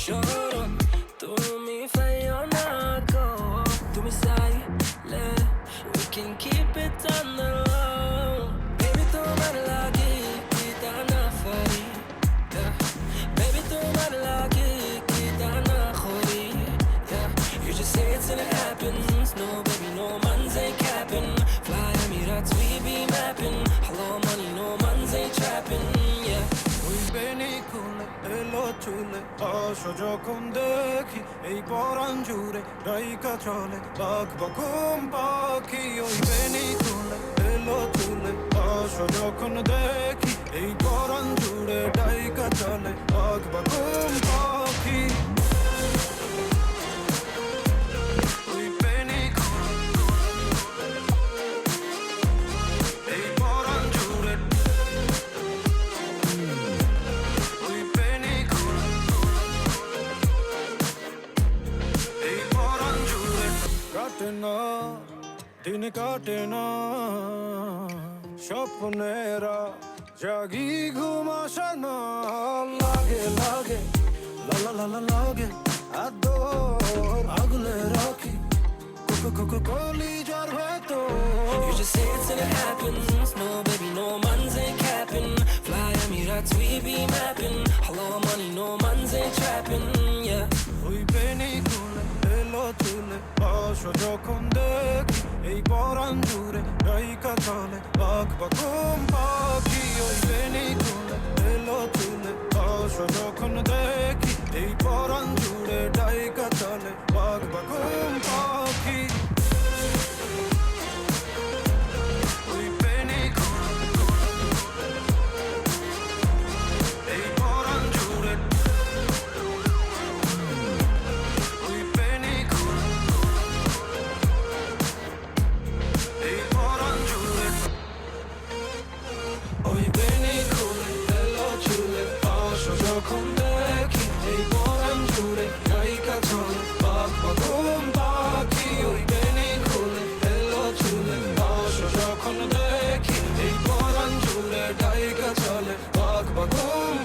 Showroom, তুমি ফাইও না গো, তুমি চাইলে we can keep it on the low. Baby তোমার লাগে কি তা না পারি, yeah. Baby তোমার লাগে কি তা না করি, yeah. You just say it till it happens. No baby, no man's ain't capping. Fly Emirates, we be mapping. Hello money, no man's ain't trapping, yeah. ওই বেনি খুলে এলো চুলে আসো যখন দেখি এই পরাণ জুড়ে ডাইকা চলে বাঘ বকুম পাখি ওই বেনি খুলে এলো চুলে আসো যখন দেখি এই পরাণ জুড়ে ডাইকা চলে বাঘ বকুম পাখি ওই বেনি এই পরাণ জুড়ে কাটে না দিন কাটে না স্বপ্নেরা জাগি ঘুম আসে না লাগে লাগে লালা লালা লাগে আদর আগলে রাখি কলি যার ভেতর You just say it till it happens. No baby, no man's ain't capping. Fly Emirates, we be mapping. Hello money, no man's ain't trapping, yeah. ওই বেনি খুলে এলো চুলে আসো যখন দেখি এই পরাণ জুড়ে ডাইকা চলে বাঘ বকুম পাখি ওই বেনি খুলে এলো চুলে আসো যখন দেখি এই পরাণ জুড়ে ডাইকা চলে বাঘ বকুম পাখি ওই বেনি এই পরাণ জুড়ে এই পরাণ জুড়ে ওই বেনি খুলে এলো চুলে আসো যখন দেখি এই পরাণ জুড়ে ডাইকা চলে বাঘ বকুম পাখি ওই বেনি খুলে এলো চুলে আসো যখন দেখি এই পরাণ জুড়ে ডাইকা চলে বাঘ বকুম